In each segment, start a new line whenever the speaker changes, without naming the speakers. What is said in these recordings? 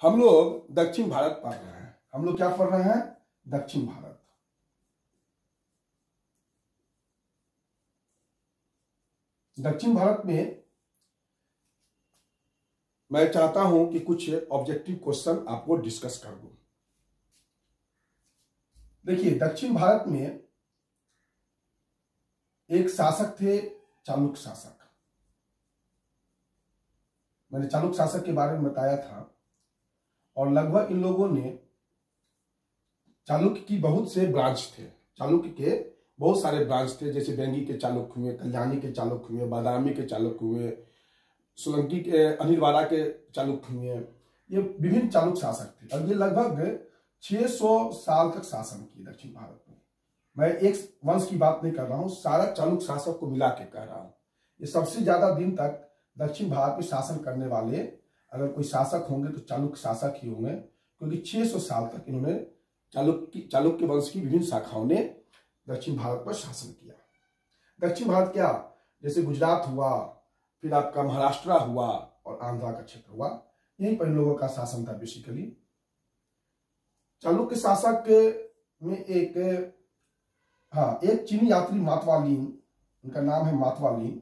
हम लोग दक्षिण भारत पढ़ रहे हैं। हम लोग क्या पढ़ रहे हैं? दक्षिण भारत। दक्षिण भारत में मैं चाहता हूं कि कुछ ऑब्जेक्टिव क्वेश्चन आपको डिस्कस कर दूं। देखिए, दक्षिण भारत में एक शासक थे, चालुक्य शासक। मैंने चालुक्य शासक के बारे में बताया था और लगभग इन लोगों ने चालुक्य की बहुत से ब्रांच थे। चालुक्य के बहुत सारे ब्रांच थे, जैसे बेंगी के चालुक्य हुए, कल्याणी के चालुक्य हुए, बादामी के चालुक्य हुए, सोलंकी के अनिलवाड़ा के चालुक्य हुए। ये विभिन्न चालुक्य शासक थे और ये लगभग 600 साल तक शासन किए दक्षिण भारत में। मैं एक वंश की बात नहीं कर रहा हूं, सारा चालुक्य शासक को मिला के कह रहा हूं। ये सबसे ज्यादा दिन तक दक्षिण भारत में शासन करने वाले अगर कोई शासक होंगे तो चालुक्य शासक ही होंगे, क्योंकि 600 साल तक इन्होंने चालुक्य वंश की विभिन्न शाखाओं ने दक्षिण भारत पर शासन किया। दक्षिण भारत क्या, जैसे गुजरात हुआ, फिर आपका महाराष्ट्र हुआ और आंध्रा का क्षेत्र हुआ, यहीं पर इन लोगों का शासन था बेसिकली। चालुक्य शासक में एक चीनी यात्री मातवालीन, उनका नाम है मातवालीन,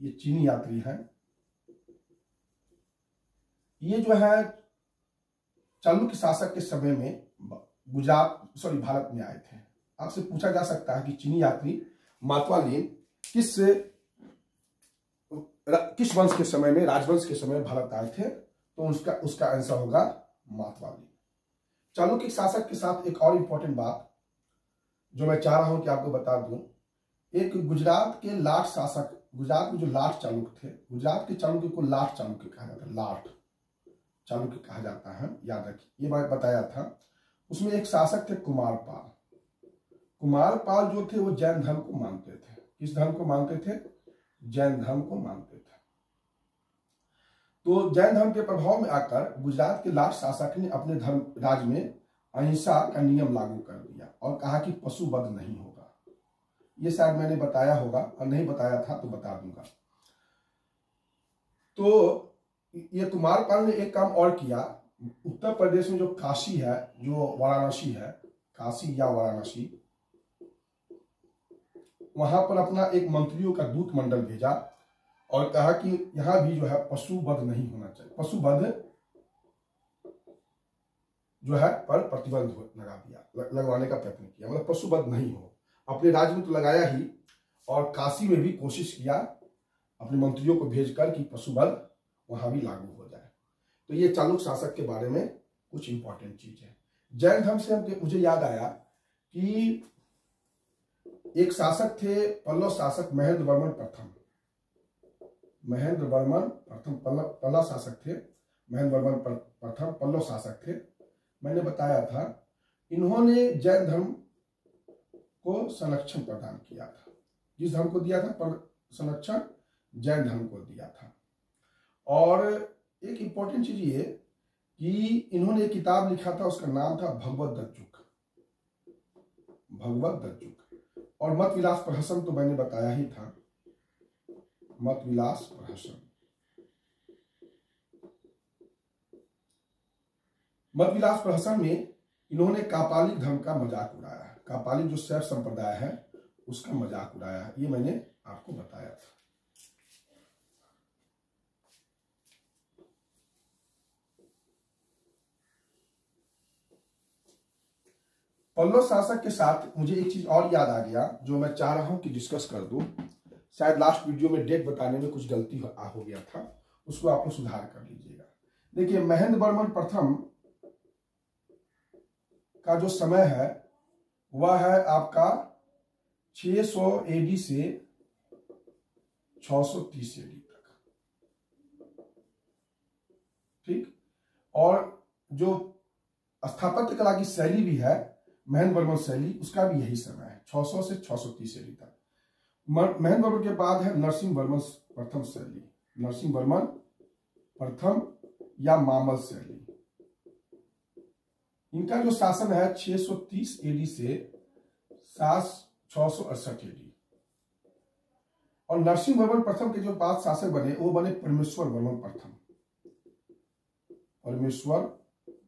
ये चीनी यात्री हैं। ये जो है चालुक्य शासक के समय में भारत में आए थे। आपसे पूछा जा सकता है कि चीनी यात्री मातवालीन किस वंश के समय में, राजवंश के समय भारत आए थे, तो उसका आंसर होगा मातवालीन। चालुक्य शासक के साथ एक और इंपॉर्टेंट बात जो मैं चाह रहा हूं कि आपको बता दूं, एक गुजरात के लाट शासक, गुजरात में जो लाट चालुक्य थे, गुजरात के चालुक्य को लाट चालुक्य कहा जाता है, लाट चालुक्य कहा जाता है, याद रखिए, ये बात बताया था। उसमें एक शासक थे कुमारपाल। कुमारपाल जो थे वो जैन धर्म को मानते थे। किस धर्म को मानते थे? जैन धर्म को मानते थे। तो जैन धर्म के प्रभाव में आकर गुजरात के लाट शासक ने अपने धर्म राज में अहिंसा का नियम लागू कर दिया और कहा कि पशु वध नहीं होगा। ये शायद मैंने बताया होगा, और नहीं बताया था तो बता दूंगा। तो ये कुमारपाल ने एक काम और किया। उत्तर प्रदेश में जो काशी है, जो वाराणसी है, काशी या वाराणसी, वहां पर अपना एक मंत्रियों का दूत मंडल भेजा और कहा कि यहां भी जो है पशु वध नहीं होना चाहिए। पशु वध जो है पर प्रतिबंध लगा दिया, लगवाने का प्रयत्न किया, मतलब पशु वध नहीं हो। अपने राज्य में तो लगाया ही, और काशी में भी कोशिश किया अपने मंत्रियों को भेजकर कि पशु वध वहां भी लागू हो जाए। तो ये चालुक्य शासक के बारे में कुछ इंपॉर्टेंट चीज है। जैन धर्म से मुझे याद आया कि एक शासक थे, पल्लव शासक महेंद्र वर्मन प्रथम। महेंद्र वर्मन प्रथम पल्लव शासक थे, महेंद्र वर्मन प्रथम पल्लव शासक थे। मैंने बताया था इन्होंने जैन धर्म को संरक्षण प्रदान किया था। जिस धर्म को दिया था संरक्षण, जैन धर्म को दिया था। और एक इंपॉर्टेंट चीज ये कि इन्होंने एक किताब लिखा था, उसका नाम था भगवत दज्जुक। भगवत दज्जुक। और मत विलास प्रहसन तो मैंने बताया ही था, मत विलास प्रहसन। मत विलास प्रहसन में इन्होंने कापालिक धर्म का मजाक उड़ाया है। कापालिक जो शैव संप्रदाय है उसका मजाक उड़ाया है, ये मैंने आपको बताया था। पल्लव शासक के साथ मुझे एक चीज और याद आ गया जो मैं चाह रहा हूं कि डिस्कस कर दूं। शायद लास्ट वीडियो में डेट बताने में कुछ गलती हो गया था, उसको आप लोग सुधार कर लीजिएगा। देखिए, महेंद्र वर्मन प्रथम का जो समय है वह है आपका 600 एडी से 630 एडी तक, ठीक। और जो स्थापत्य कला की शैली भी है महेंद्र वर्मन शैली, उसका भी यही समय है 600 से 630 एडी तक। महेंद्र वर्मन के बाद है नरसिंह वर्मन प्रथम शैली, नरसिंह वर्मन प्रथम या मामल शैली। इनका जो शासन है 630 एडी से 668 एडी। और नरसिंह वर्मन प्रथम के जो 5 शासक बने वो बने परमेश्वर वर्मन प्रथम। परमेश्वर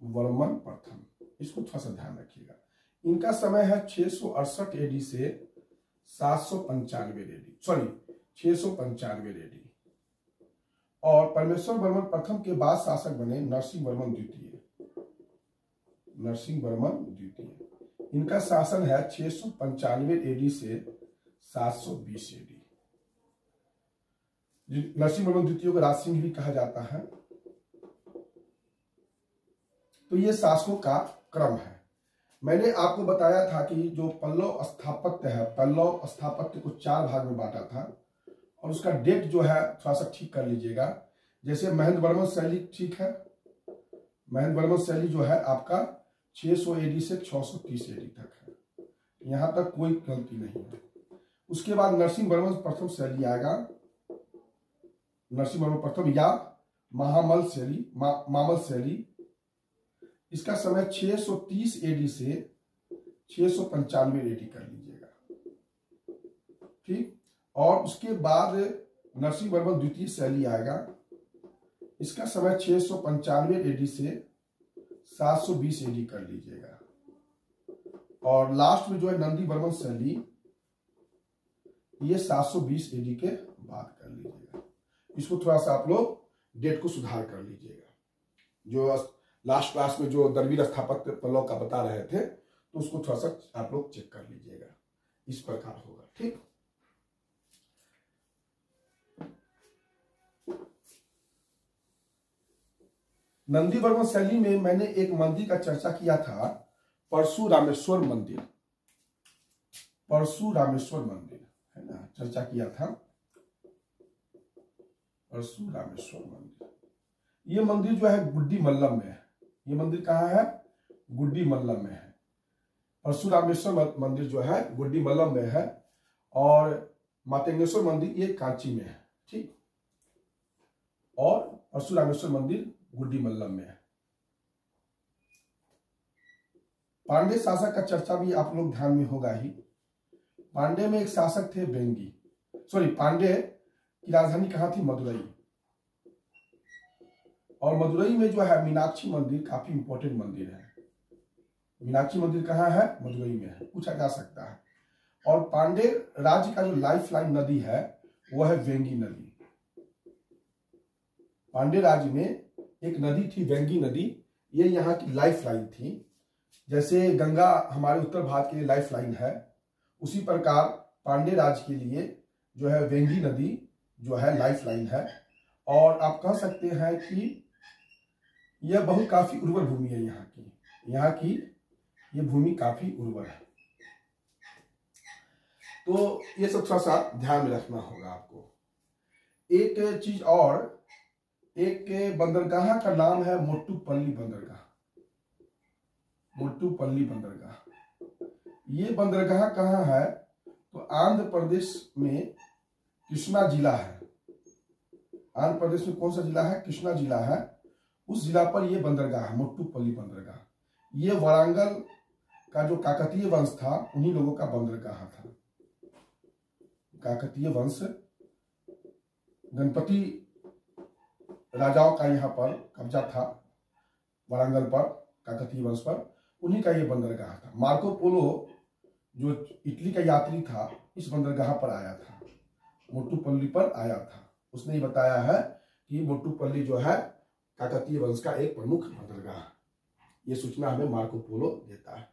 वर्मन प्रथम, इसको थोड़ा सा ध्यान रखिएगा। इनका समय है 668 एडी से 795 एडी, सॉरी 695 एडी। और परमेश्वर वर्मन प्रथम के बाद शासक बने नरसिंह वर्मन द्वितीय। नरसिंह वर्मन द्वितीय, इनका शासन है 695 एडी से 720 एडी। नरसिंह वर्मन द्वितीय को राज सिंह भी कहा जाता है। तो ये शासकों का क्रम है। मैंने आपको बताया था कि जो पल्लव स्थापत्य है, पल्लव स्थापत्य को 4 भाग में बांटा था और उसका डेट जो है थोड़ा सा ठीक कर लीजिएगा। जैसे महेंद्र वर्मन शैली ठीक है, महेंद्र वर्मन शैली जो है आपका 600 एडी से 630 एडी तक है, यहां तक कोई गलती नहीं है। उसके बाद नरसिंह वर्मन प्रथम शैली आएगा, नरसिंह वर्मन प्रथम या महामल शैली, मामल शैली। इसका समय 630 एडी से 695 एडी कर लीजिएगा, ठीक। और उसके बाद नरसिंह वर्मन द्वितीय शैली आएगा, इसका समय 695 एडी से 720 एडी कर लीजिएगा। और लास्ट में जो है नंदी वर्मन शैली, ये 720 एडी के बाद कर लीजिएगा। इसको थोड़ा सा आप लोग डेट को सुधार कर लीजिएगा। जो लास्ट क्लास में जो द्रविड़ स्थापत्य पल्लव का बता रहे थे, तो उसको थोड़ा सा आप लोग चेक कर लीजिएगा। इस प्रकार होगा, ठीक। नंदी वर्मन शैली में मैंने एक मंदिर का चर्चा किया था, परशुरामेश्वर मंदिर। परशुरामेश्वर मंदिर है ना, चर्चा किया था परशुरामेश्वर मंदिर। ये मंदिर जो है गुड्डी मल्लम में है। ये मंदिर कहाँ है? गुड्डी मल्लम में है। परशुरामेश्वर मंदिर जो है गुड्डी मल्लम में है और मातेंगेश्वर मंदिर ये कांची में है, ठीक। और परशुरामेश्वर मंदिर गुड्डी मल्लम में है। पांडे शासक का चर्चा भी आप लोग ध्यान में होगा ही। पांडे में एक शासक थे बेंगी, सॉरी पांडे की राजधानी कहाँ थी? मदुरई। और मदुरई में जो है मीनाक्षी मंदिर काफी इंपॉर्टेंट मंदिर है। मीनाक्षी मंदिर कहाँ है? मदुरई में है, पूछा जा सकता है। और पांडे राज्य का जो लाइफ लाइन नदी है वो है वेंगी नदी। पांडे राज्य में एक नदी थी वेंगी नदी, ये यहाँ की लाइफ लाइन थी। जैसे गंगा हमारे उत्तर भारत के लिए लाइफ लाइन है, उसी प्रकार पांडे राज्य के लिए जो है वेंगी नदी जो है लाइफ लाइन है। और आप कह सकते हैं कि यह बहुत काफी उर्वर भूमि है यहाँ की ये भूमि काफी उर्वर है। तो ये सब थोड़ा सा ध्यान में रखना होगा आपको। एक चीज और, एक बंदरगाह का नाम है मोट्टुपल्ली बंदरगाह। मोट्टुपल्ली बंदरगाह, ये बंदरगाह कहाँ है? तो आंध्र प्रदेश में कृष्णा जिला है। आंध्र प्रदेश में कौन सा जिला है? कृष्णा जिला है। उस जिला पर यह बंदरगाह है, मोट्टुपल्ली बंदरगाह। ये वारंगल का जो काकतीय वंश था उन्हीं लोगों का बंदरगाह था। काकतीय वंश, गणपति राजाओं का यहाँ पर कब्जा था वारंगल पर, काकतीय वंश पर, उन्हीं का ये बंदरगाह था। मार्को पोलो जो इटली का यात्री था इस बंदरगाह पर आया था, मोट्टुपल्ली पर आया था। उसने ही बताया है कि मोट्टुपल्ली जो है काकतीय वंश का एक प्रमुख बंदरगाह। ये सूचना हमें मार्को पोलो देता है।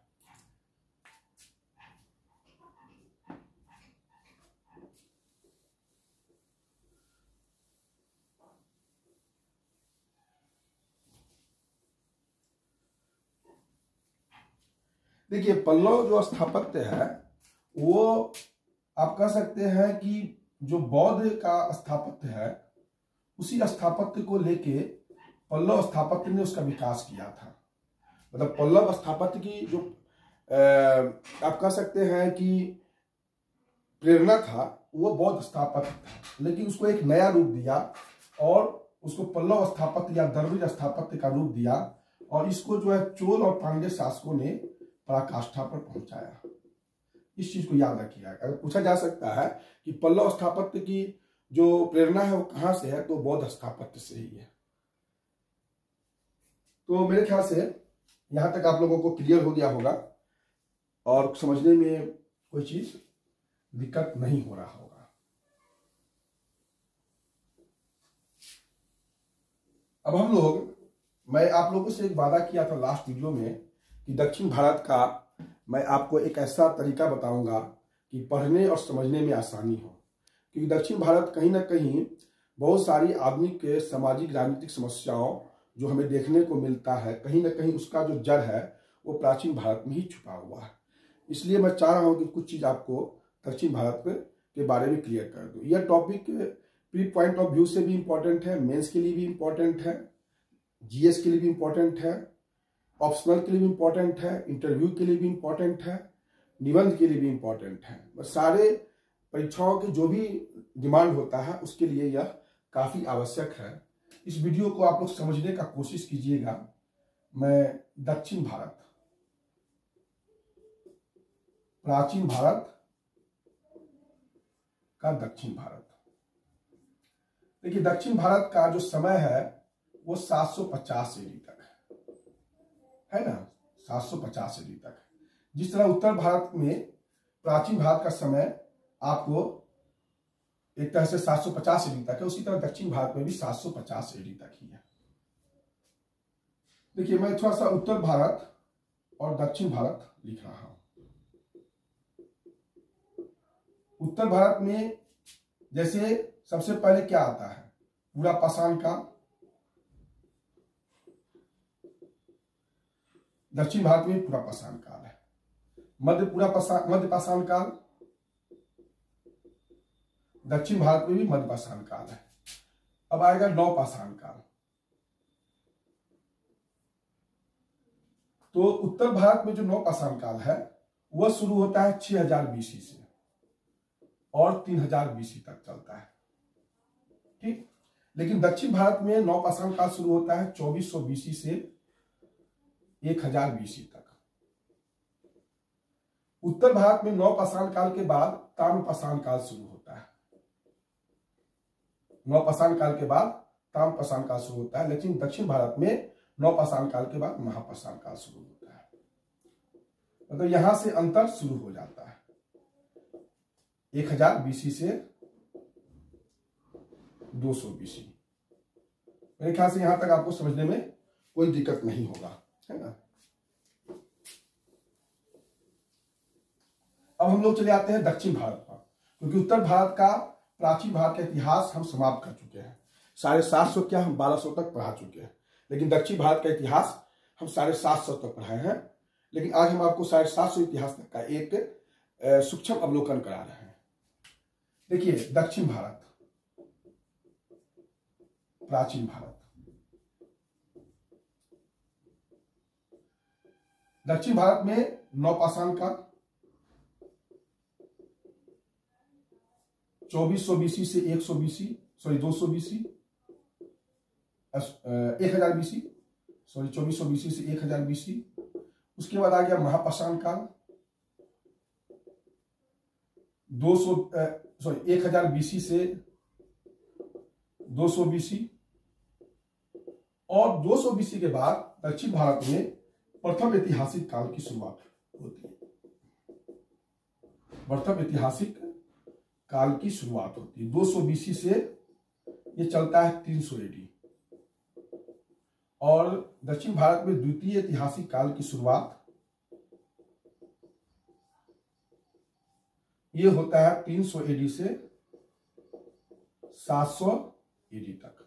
देखिए पल्लव जो स्थापत्य है वो आप कह सकते हैं कि जो बौद्ध का स्थापत्य है उसी स्थापत्य को लेके पल्लव स्थापत्य ने उसका विकास किया था। मतलब पल्लव स्थापत्य की जो आप कह सकते हैं कि प्रेरणा था वो बौद्ध स्थापत्य था, लेकिन उसको एक नया रूप दिया और उसको पल्लव स्थापत्य या द्रविड़ स्थापत्य का रूप दिया और इसको जो है चोल और पांड्य शासकों ने पराकाष्ठा पर पहुंचाया। इस चीज को याद रखिएगा। अगर पूछा जा सकता है कि पल्लव स्थापत्य की जो प्रेरणा है वो कहां से है, तो बौद्ध स्थापत्य से ही है। तो मेरे ख्याल से यहां तक आप लोगों को क्लियर हो गया होगा और समझने में कोई चीज दिक्कत नहीं हो रहा होगा। अब हम लोग, मैं आप लोगों से एक वादा किया था लास्ट वीडियो में कि दक्षिण भारत का मैं आपको एक ऐसा तरीका बताऊंगा कि पढ़ने और समझने में आसानी हो, क्योंकि दक्षिण भारत कहीं ना कहीं बहुत सारी आधुनिक सामाजिक राजनीतिक समस्याओं जो हमें देखने को मिलता है, कहीं ना कहीं उसका जो जड़ है वो प्राचीन भारत में ही छुपा हुआ है। इसलिए मैं चाह रहा हूं कि कुछ चीज आपको दक्षिण भारत के बारे में क्लियर कर दूं। यह topic pre point of view से भी इंपॉर्टेंट है, मेंस के लिए भी इंपॉर्टेंट है, जीएस के लिए भी इंपॉर्टेंट है, ऑप्शनल के लिए भी इंपॉर्टेंट है, इंटरव्यू के लिए भी इंपॉर्टेंट है, निबंध के लिए भी इंपॉर्टेंट है। बस सारे परीक्षाओं के जो भी डिमांड होता है उसके लिए यह काफी आवश्यक है। इस वीडियो को आप लोग समझने का कोशिश कीजिएगा। मैं दक्षिण भारत, प्राचीन भारत का दक्षिण भारत, देखिए दक्षिण भारत का जो समय है वो 750 ईडी तक है ना, 750 ईडी तक। जिस तरह उत्तर भारत में प्राचीन भारत का समय आपको एक तरह से 750 ईडी तक है, उसी तरह दक्षिण भारत में भी 750 ईडी तक ही है। देखिए मैं थोड़ा सा उत्तर भारत और दक्षिण भारत लिख रहा हूं। उत्तर भारत में जैसे सबसे पहले क्या आता है, पूरा पाषाण काल। दक्षिण भारत में पूरा पाषाण काल है। मध्य पाषाण काल, दक्षिण भारत में भी मध्य पाषाण काल है। अब आएगा नव पाषाण काल। तो उत्तर भारत में जो नव पाषाण काल है वह शुरू होता है 6000 बीसी से और 3000 बीसी तक चलता है, ठीक। लेकिन दक्षिण भारत में नव पाषाण काल शुरू होता है 2400 बीसी से 1000 बीसी तक। उत्तर भारत में नव पाषाण काल के बाद ताम्रपाषाण काल शुरू होता है। नव पाषाण काल के बाद ताम्रपाषाण काल शुरू होता है, लेकिन दक्षिण भारत में नव पाषाण काल के बाद महापाषाण काल शुरू होता है। मतलब यहां से अंतर शुरू हो जाता है 1000 बीसी से 200 बीसी। मेरे ख्याल से यहां तक आपको समझने में कोई दिक्कत नहीं होगा, है ना। अब हम लोग चले आते हैं दक्षिण भारत पर, क्योंकि उत्तर भारत का प्राचीन भारत का इतिहास हम समाप्त कर चुके हैं। 750 क्या हम 1200 तक पढ़ा चुके हैं, लेकिन दक्षिण भारत का इतिहास हम 750 तक पढ़ाए हैं। लेकिन आज हम आपको 750 इतिहास तक का एक सूक्ष्म अवलोकन करा रहे हैं। देखिए दक्षिण भारत, प्राचीन भारत। दक्षिण भारत में नवपाषाण काल 2400 बीसी से 100 BC, sorry 200 BC, 1000 BC, sorry 2400 BC से 1000 बीसी। उसके बाद आ गया महापाषाण काल 1000 बीसी से 200 बीसी। और 200 बीसी के बाद दक्षिण भारत में प्रथम ऐतिहासिक काल की शुरुआत होती है। प्रथम ऐतिहासिक काल की शुरुआत होती है 200 बीसी से, ये चलता है 300 एडी। और दक्षिण भारत में द्वितीय ऐतिहासिक काल की शुरुआत ये होता है 300 एडी से 700 एडी तक।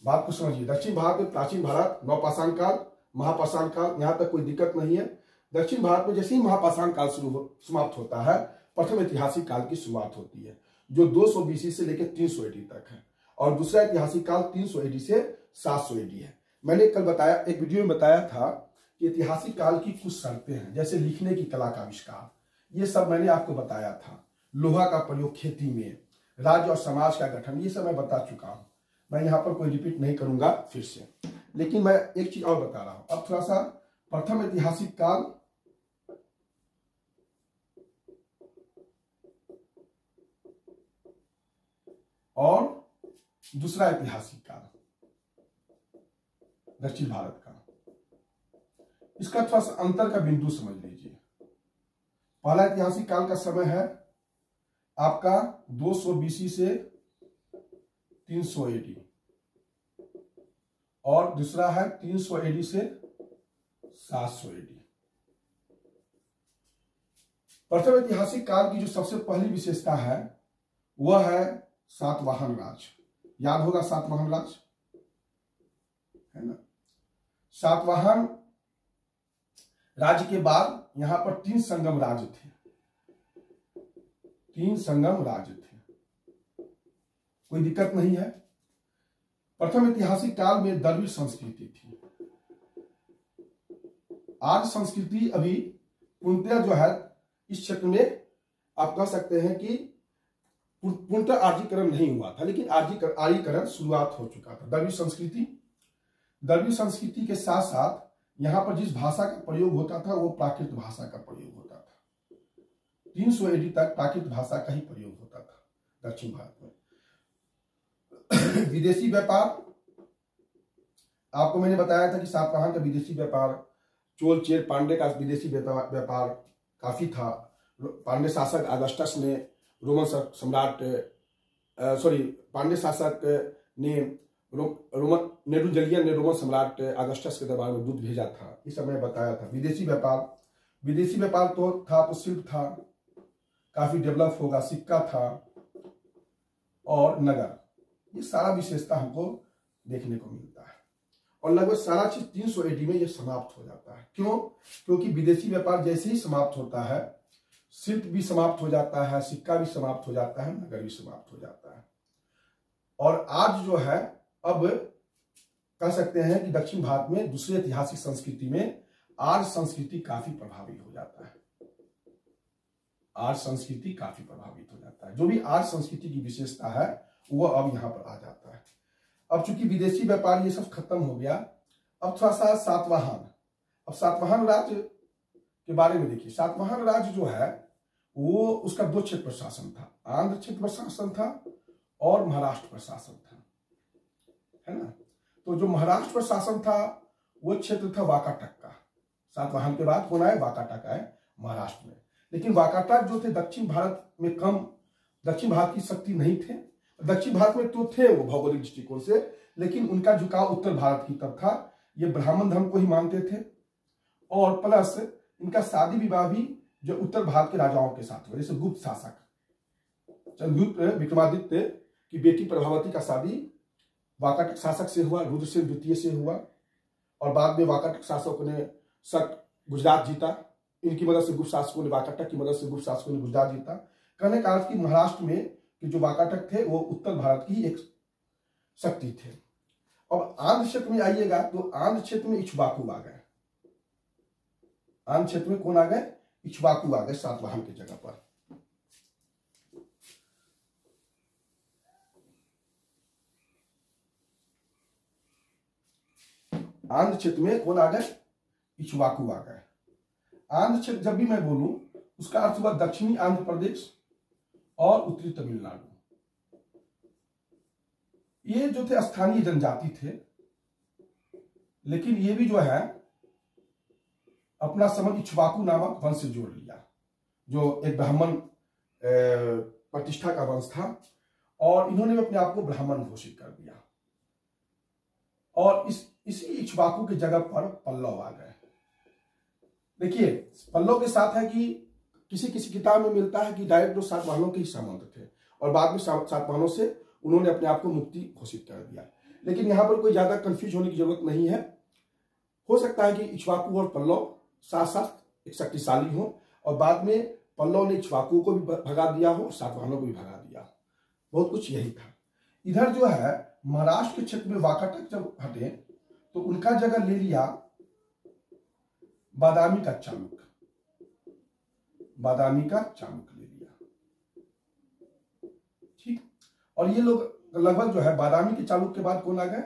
बात को समझिए, दक्षिण भारत में प्राचीन भारत, नवपाषाण काल, महापाषाण काल, यहां तक कोई दिक्कत नहीं है। दक्षिण भारत में जैसे ही महापाषाण काल समाप्त होता है, प्रथम ऐतिहासिक काल की शुरुआत होती है, जो 200 बीसी से लेकर 300 एडी तक है। और दूसरा ऐतिहासिक काल 300 एडी से 700 एडी है। मैंने कल बताया, एक वीडियो में बताया था कि ऐतिहासिक काल की कुछ शर्तें हैं, जैसे लिखने की कला का आविष्कार, ये सब मैंने आपको बताया था। लोहा का प्रयोग खेती में, राज्य और समाज का गठन, ये सब मैं बता चुका हूं। मैं यहां पर कोई रिपीट नहीं करूंगा फिर से। लेकिन मैं एक चीज और बता रहा हूं। अब थोड़ा सा प्रथम ऐतिहासिक काल और दूसरा ऐतिहासिक काल, दक्षिण भारत का। इसका थोड़ा सा अंतर का बिंदु समझ लीजिए। पहला ऐतिहासिक काल का समय है आपका 200 BC से 300 AD, और दूसरा है 300 AD से 700 AD। प्रथम ऐतिहासिक काल की जो सबसे पहली विशेषता है वह है सातवाहन राज। याद होगा सातवाहन राज, है ना। सातवाहन राज्य के बाद यहां पर 3 संगम राज्य थे, 3 संगम राज्य थे, कोई दिक्कत नहीं है। प्रथम ऐतिहासिक काल में द्रविड़ संस्कृति थी। आर्य संस्कृति अभी पूर्णतः जो है इस क्षेत्र में आप कह सकते हैं कि पूर्णतः आर्यीकरण नहीं हुआ था, लेकिन आर्यीकरण शुरुआत हो चुका था। द्रविड़ संस्कृति के साथ साथ यहां पर जिस भाषा का प्रयोग होता था वो प्राकृत भाषा का प्रयोग होता था। 300 AD तक प्राकृत भाषा का ही प्रयोग होता था दक्षिण भारत में। विदेशी व्यापार, आपको मैंने बताया था कि सातवाहन का विदेशी व्यापार, चोल चेर पांडे का विदेशी व्यापार काफी था। पांडे शासक अगस्टस ने पांडे शासक ने नेडुंजलियन ने रोमन सम्राट अगस्टस के दरबार में दूध भेजा था। इस समय बताया था। विदेशी व्यापार तो था, तो शिल्प था, काफी डेवलप होगा, सिक्का था और नगर, ये सारा विशेषता हमको देखने को मिलता है। और लगभग सारा चीज 300 AD में ये समाप्त हो जाता है। क्यों? क्योंकि विदेशी व्यापार जैसे ही समाप्त होता है, शिल्प भी समाप्त हो जाता है, सिक्का भी समाप्त हो जाता है, नगर भी समाप्त हो जाता है। और आज जो है, अब कह सकते हैं कि दक्षिण भारत में दूसरी ऐतिहासिक संस्कृति में आर्य संस्कृति काफी प्रभावी हो जाता है। आर्य संस्कृति काफी प्रभावित हो जाता है। जो भी आर्य संस्कृति की विशेषता है वह अब यहां पर आ जाता है। अब चूंकि विदेशी व्यापार ये सब खत्म हो गया, अब थोड़ा सा सातवाहन राज्य के बारे में देखिए। सातवाहन राज्य जो है वो उसका 2 क्षेत्र पर शासन था, आंध्र क्षेत्र पर शासन था और महाराष्ट्र पर शासन था, है ना। तो जो महाराष्ट्र पर शासन था वो क्षेत्र था वाकाटक का। सातवाहन के बाद कौन आए? वाकाटक आए महाराष्ट्र में। लेकिन वाकाटक जो थे दक्षिण भारत में कम, दक्षिण भारत की शक्ति नहीं थे। दक्षिण भारत में तो थे वो भौगोलिक दृष्टिकोण से, लेकिन उनका झुकाव उत्तर भारत की तरफ था। ये ब्राह्मण धर्म को ही मानते थे और प्लस इनका शादी विवाह भी जो उत्तर भारत के राजाओं के साथ हुआ। जैसे गुप्त शासक चंद्रगुप्त विक्रमादित्य की बेटी प्रभावती का शादी वाकाटक शासक से हुआ, रुद्रसेन द्वितीय से हुआ। और बाद में वाकाटक शासकों ने गुजरात जीता। इनकी मदद से गुप्त शासकों ने, वाकाटक की मदद से गुप्त शासकों ने गुजरात जीता। कहने का अर्थ कि महाराष्ट्र में कि जो वाकाटक थे वो उत्तर भारत की एक शक्ति थे। अब आंध्र क्षेत्र में आइएगा तो आंध्र क्षेत्र में इक्ष्वाकु आ गए। आंध्र क्षेत्र में कौन आ गए? इक्ष्वाकु आ गए सातवाहन की जगह पर। आंध्र क्षेत्र में कौन आ गए? इक्ष्वाकु आ गए। आंध्र क्षेत्र जब भी मैं बोलूं उसका अर्थ हुआ दक्षिणी आंध्र प्रदेश और उत्तरी तमिलनाडु। ये जो थे स्थानीय जनजाति थे, लेकिन ये भी जो है अपना संबंध इक्ष्वाकु नामक वंश से जोड़ लिया, जो एक ब्राह्मण प्रतिष्ठा का वंश था, और इन्होंने अपने आप को ब्राह्मण घोषित कर दिया। और इसी इक्ष्वाकु की जगह पर पल्लव आ गए। देखिए, पल्लव के साथ है कि किसी किसी किताब में मिलता है कि डायरेक्ट जो सातवाहनों के ही सामंत थे और बाद में सातवाहनों से उन्होंने अपने आप को मुक्ति घोषित कर दिया। लेकिन यहां पर कोई ज्यादा कंफ्यूज होने की जरूरत नहीं है। हो सकता है कि इक्ष्वाकु और पल्लव साथ साथ एक शक्तिशाली हो और बाद में पल्लव ने इक्ष्वाकु को भी भगा दिया हो, सातवाहनों को भी भगा दिया। बहुत कुछ यही था। इधर जो है महाराष्ट्र के क्षेत्र में वाकाटक जब हटे तो उनका जगह ले लिया बादामी का चालुक्य। बादामी का चालुक्य ले लिया, ठीक। और ये लोग लगभग जो है बादामी के चालुक्य के बाद कौन आ गए?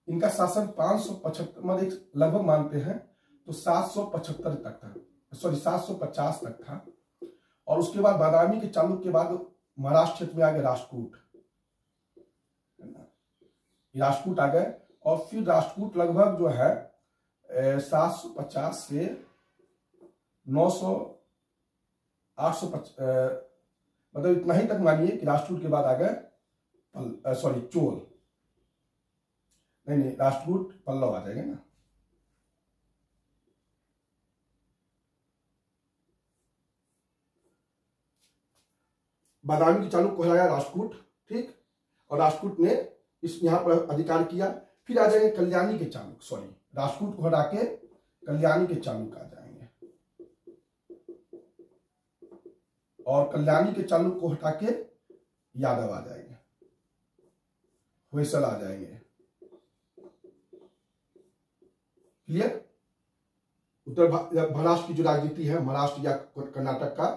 इनका शासन 575 मतलब लगभग मानते हैं तो 775 तक था, सॉरी 750 तक था। और उसके बाद बादामी के चालुक्य के बाद महाराष्ट्र क्षेत्र में आ गए राष्ट्रकूट, राष्ट्रकूट आ गए। और फिर राष्ट्रकूट लगभग जो है 750 से 900 850 मतलब इतना ही तक मानिए कि राष्ट्रकूट के बाद आ गए चोल, नहीं राष्ट्रकूट पल्लव आ जाएंगे ना। बादामी के चालुक्य कहलाया राष्ट्रकूट, ठीक। और राष्ट्रकूट ने इस यहां पर अधिकार किया। फिर आ जाएंगे कल्याणी के चालुक्य, राष्ट्रकूट को हटा के कल्याणी के चालुक्य आ जाएंगे, और कल्याणी के चालुक्य को हटा के यादव आ जाएंगे, होयसल आ जाएंगे। क्लियर। उत्तर महाराष्ट्र की जो राजनीति है, महाराष्ट्र या कर्नाटक का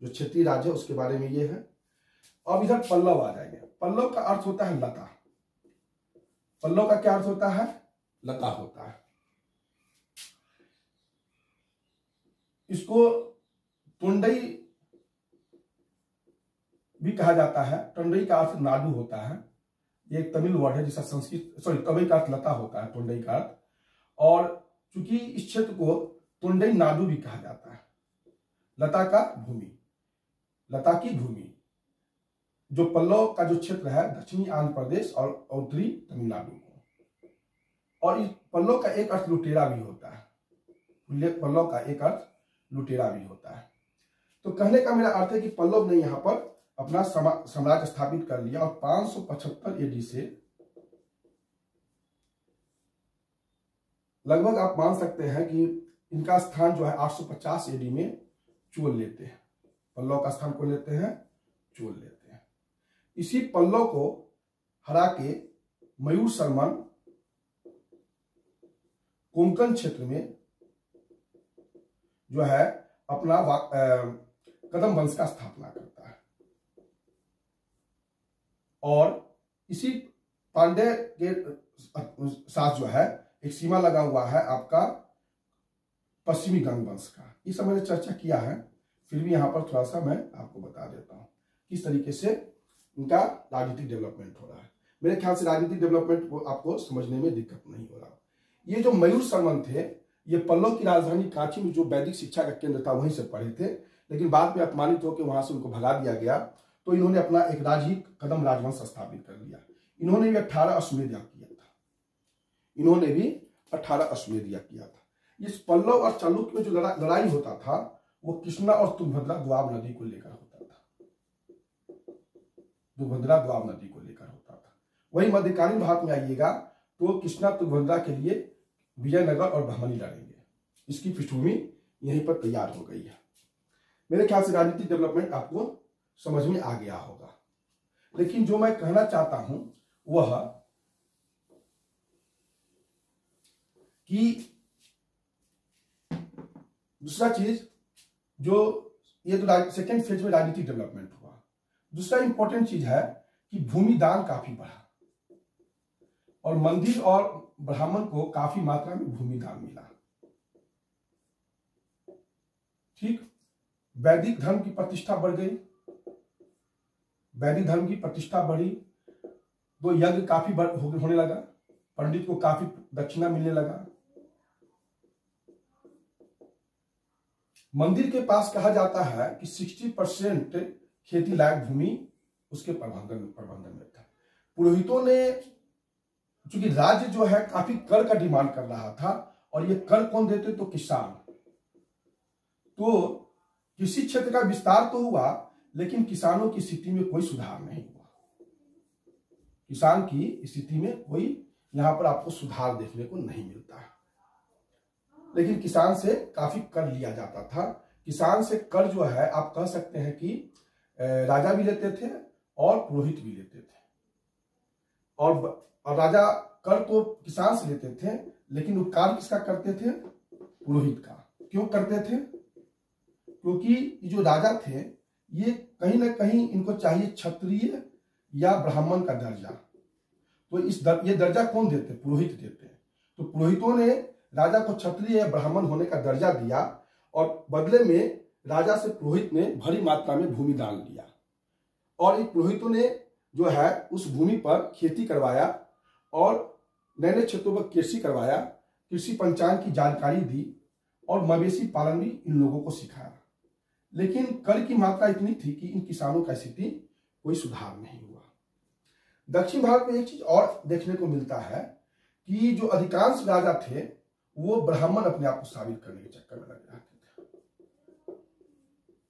जो क्षेत्रीय राज्य है उसके बारे में ये है। अब इधर पल्लव आ जाएंगे। पल्लव का अर्थ होता है लता। पल्लव का क्या अर्थ होता है? लता होता है। इसको टुंडई भी कहा जाता है। टुंडई का अर्थ नाडु होता है। ये एक तमिल वर्ड है जिसका संस्कृत तमिल का अर्थ लता होता है, टुंडई का अर्थ। और चूंकि इस क्षेत्र को टुंडई नाडु भी कहा जाता है, लता का भूमि, लता की भूमि। जो पल्लव का जो क्षेत्र है दक्षिणी आंध्र प्रदेश और उत्तरी तमिलनाडु को। और इस पल्लव का एक अर्थ लुटेरा भी होता है। पल्लव का एक अर्थ लुटेरा भी होता है। तो कहने का मेरा अर्थ है कि पल्लव ने यहां पर अपना साम्राज्य स्थापित कर लिया और 575 एडी से लगभग आप मान सकते हैं कि इनका स्थान जो है 850 एडी में चोल लेते हैं। पल्लव का स्थान को लेते हैं, चोल लेते हैं। इसी पल्लव को हरा के मयूर शर्मन कोंकण क्षेत्र में जो है अपना कदम वंश का स्थापना करता है। और इसी पांड्य के साथ जो है एक सीमा लगा हुआ है आपका पश्चिमी गंग वंश का। इस समय मैंने चर्चा किया है, फिर भी यहां पर थोड़ा सा मैं आपको बता देता हूं किस तरीके से इनका राजनीतिक डेवलपमेंट हो रहा है। मेरे ख्याल से राजनीतिक डेवलपमेंट को आपको समझने में दिक्कत नहीं हो रहा। ये जो मयूर शर्मन थे, ये पल्लव की राजधानी कांची में जो वैदिक शिक्षा का केंद्र था वहीं से पढ़े थे, लेकिन बाद में अपमानित होकर वहां से उनको भगा दिया गया। तो इन्होंने अपना एक राजहीक कदम राजवंश स्थापित कर लिया। इन्होंने भी 18 अश्वमेध याग किया था। इन्होंने भी 18 अश्वमेध याग किया था। इस पल्लव और चालुक्य में जो लड़ाई होता था वो कृष्णा और तुंगभद्रा द्वाब नदी को लेकर होता था। तुंगभद्रा द्वाब नदी को लेकर होता था। वही मध्यकालीन भारत में आइएगा तो कृष्णा तुंगभद्रा के लिए विजयनगर और बहमनी लड़ेंगे। इसकी पृष्ठभूमि यहीं पर तैयार हो गई है। मेरे ख्याल से राजनीतिक डेवलपमेंट आपको समझ में आ गया होगा। लेकिन जो मैं कहना चाहता हूं वह कि दूसरा चीज जो ये तो सेकेंड फेज में राजनीतिक डेवलपमेंट हुआ। दूसरा इंपॉर्टेंट चीज है कि भूमि दान काफी बढ़ा और मंदिर और ब्राह्मण को काफी मात्रा में भूमि दान मिला। ठीक। वैदिक धर्म की प्रतिष्ठा बढ़ गई। वैदिक धर्म की प्रतिष्ठा बढ़ी तो यज्ञ काफी होने लगा। पंडित को काफी दक्षिणा मिलने लगा। मंदिर के पास कहा जाता है कि 60% खेती लायक भूमि उसके प्रबंधन में था। पुरोहितों ने, चूंकि राज्य जो है काफी कर का डिमांड कर रहा था और ये कर कौन देते? तो किसान। तो कृषि क्षेत्र का विस्तार तो हुआ लेकिन किसानों की स्थिति में कोई सुधार नहीं हुआ। किसान की स्थिति में कोई यहां पर आपको सुधार देखने को नहीं मिलता है। लेकिन किसान से काफी कर लिया जाता था। किसान से कर जो है आप कह सकते हैं कि राजा भी लेते थे और पुरोहित भी लेते थे। और राजा कर तो किसान से लेते थे लेकिन वो कार्य किसका करते थे? पुरोहित का। क्यों करते थे? क्योंकि जो राजा थे ये कहीं ना कहीं इनको चाहिए क्षत्रिय या ब्राह्मण का दर्जा। तो ये दर्जा कौन देते? पुरोहित देते। तो पुरोहितों ने राजा को क्षत्रिय या ब्राह्मण होने का दर्जा दिया और बदले में राजा से पुरोहित ने भारी मात्रा में भूमि दान लिया और इन पुरोहितों ने जो है उस भूमि पर खेती करवाया और नए नए क्षेत्रों पर कृषि करवाया, कृषि पंचांग की जानकारी दी और मवेशी पालन भी इन लोगों को सिखाया। लेकिन कर की मात्रा इतनी थी कि इन किसानों का स्थिति कोई सुधार नहीं हुआ। दक्षिण भारत में एक चीज और देखने को मिलता है कि जो अधिकांश राजा थे वो ब्राह्मण अपने आप को साबित करने के चक्कर में लगे रहते थे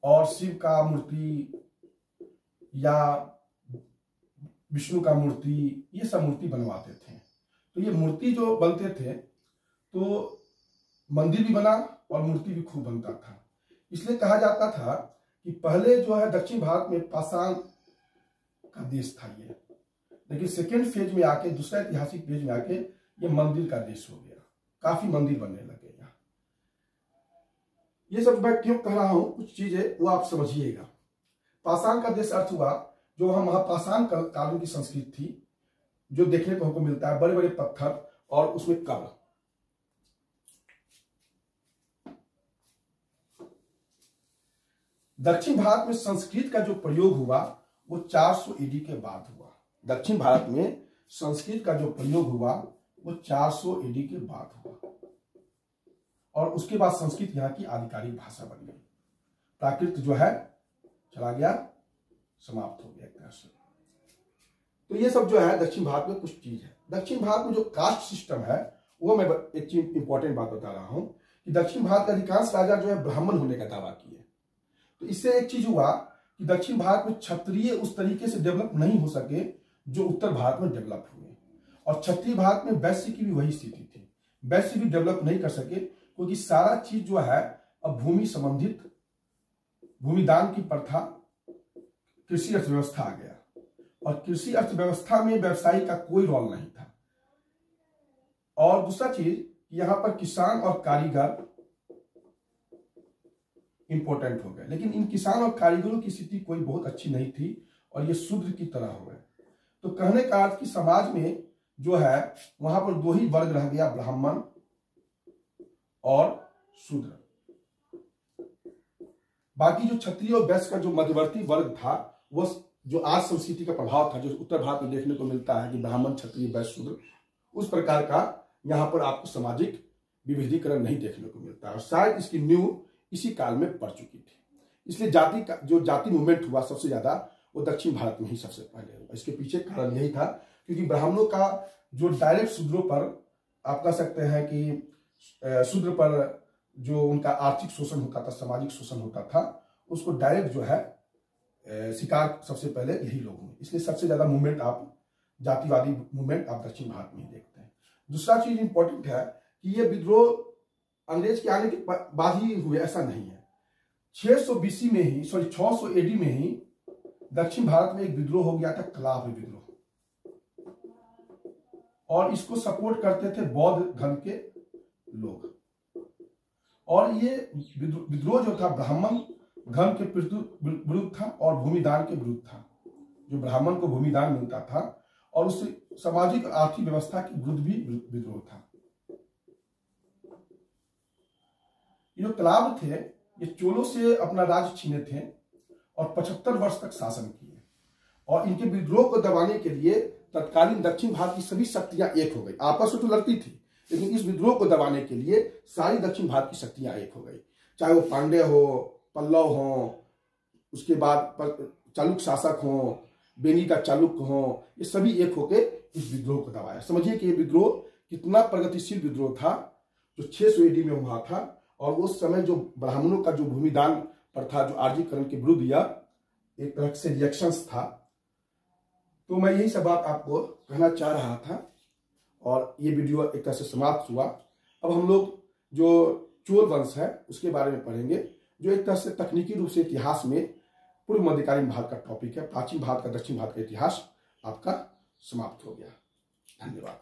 और शिव का मूर्ति या विष्णु का मूर्ति, ये सब मूर्ति बनवाते थे। तो ये मूर्ति जो बनते थे तो मंदिर भी बना और मूर्ति भी खूब बनता था। इसलिए कहा जाता था कि पहले जो है दक्षिण भारत में पाषाण का देश था ये, लेकिन सेकेंड फेज में आके, दूसरा ऐतिहासिक फेज में आके ये मंदिर का देश हो गया। काफी मंदिर बनने लगे यहाँ। ये सब मैं क्यों कह रहा हूं, कुछ चीजें वो आप समझिएगा। पाषाण का देश अर्थ हुआ जो वहां महापाषाण कालीन की संस्कृति थी, जो देखने को हमको मिलता है, बड़े बड़े पत्थर और उसमें कब्र। दक्षिण भारत में संस्कृत का जो प्रयोग हुआ वो 400 ईडी के बाद हुआ। दक्षिण भारत में संस्कृत का जो प्रयोग हुआ वो 400 ईडी के बाद हुआ और उसके बाद संस्कृत यहाँ की आधिकारिक भाषा बन गई। प्राकृत जो है चला गया, समाप्त हो गया एक तरह से। तो ये सब जो है दक्षिण भारत में कुछ चीज है। दक्षिण भारत में जो कास्ट सिस्टम है वो मैं एक चीज इंपॉर्टेंट बात बता रहा हूं कि दक्षिण भारत के अधिकांश राजा जो है ब्राह्मण होने का दावा किए। तो इससे एक चीज हुआ कि दक्षिण भारत में क्षत्रिय उस तरीके से डेवलप नहीं हो सके जो उत्तर भारत में डेवलप हुए, और क्षत्रिय भारत में वैश्य की भी वही स्थिति थी। वैश्य भी डेवलप नहीं कर सके क्योंकि सारा चीज जो है अब भूमि संबंधित, भूमिदान की प्रथा, कृषि अर्थव्यवस्था आ गया और कृषि अर्थव्यवस्था में व्यवसायी का कोई रोल नहीं था। और दूसरा चीज, यहां पर किसान और कारीगर इंपॉर्टेंट हो गए, लेकिन इन किसान और कारीगरों की स्थिति कोई बहुत अच्छी नहीं थी और ये शूद्र की तरह हो गए। तो कहने का अर्थ कि समाज में जो है वहां पर दो ही वर्ग रह गया, ब्राह्मण और शूद्र। बाकी जो क्षत्रिय और वैश्य का जो मध्यवर्ती वर्ग था, वो जो आज संस्कृति का प्रभाव था, जो उत्तर भारत में देखने को मिलता है कि ब्राह्मण, क्षत्रिय, वैश्य, शूद्र, उस प्रकार का यहाँ पर आपको सामाजिक विविधीकरण नहीं देखने को मिलता और शायद इसकी नींव इसी काल में पड़ चुकी थी। इसलिए जाति का जो जाति मूवमेंट हुआ सबसे ज्यादा वो दक्षिण भारत में ही सबसे पहले हुआ। इसके पीछे कारण यही था क्योंकि ब्राह्मणों का जो डायरेक्ट शूद्रों पर, आप कह सकते हैं कि शूद्र पर जो उनका आर्थिक शोषण होता था, सामाजिक शोषण होता था, उसको डायरेक्ट जो है शिकार सबसे पहले यही लोग हुए। इसलिए सबसे ज्यादा मूवमेंट आप, जातिवादी मूवमेंट आप दक्षिण भारत में ही देखते हैं। दूसरा चीज इंपॉर्टेंट है कि ये विद्रोह अंग्रेज के आने के बाद ही हुए, ऐसा नहीं है। 600 BC में ही, 600 AD में ही दक्षिण भारत में एक विद्रोह हो गया था, कलाभ विद्रोह, और इसको सपोर्ट करते थे बौद्ध धर्म के लोग। और ये विद्रोह जो था ब्राह्मण धर्म के विरुद्ध था और भूमिदान के विरुद्ध था। जो ब्राह्मण को भूमिदान मिलता था और उस सामाजिक आर्थिक व्यवस्था के विरुद्ध भी विद्रोह था। ये जो कलाभ थे ये चोलों से अपना राज्य छीने थे और 75 वर्ष तक शासन किए, और इनके विद्रोह को दबाने के लिए तत्कालीन दक्षिण भारत की सभी शक्तियां एक हो गई। आपस में तो लड़ती थी, लेकिन इस विद्रोह को दबाने के लिए सारी दक्षिण भारत की शक्तियां एक हो गई, चाहे वो पांड्य हो, पल्लव हो, उसके बाद चालुक्य शासक हो, बेनी का चालुक्य हो, ये सभी एक होकर इस विद्रोह को दबाया। समझिए कि ये विद्रोह कितना प्रगतिशील विद्रोह था जो 600 AD में हुआ था, और उस समय जो ब्राह्मणों का जो भूमिदान प्रथा, जो आर्जीकरण के विरुद्ध या एक तरह से रिएक्शंस था। तो मैं यही सब बात आपको कहना चाह रहा था और ये वीडियो एक तरह से समाप्त हुआ। अब हम लोग जो चोल वंश है उसके बारे में पढ़ेंगे, जो एक तरह से तकनीकी रूप से इतिहास में पूर्व मध्यकालीन भारत का टॉपिक है। प्राचीन भारत का, दक्षिण भारत का इतिहास आपका समाप्त हो गया। धन्यवाद।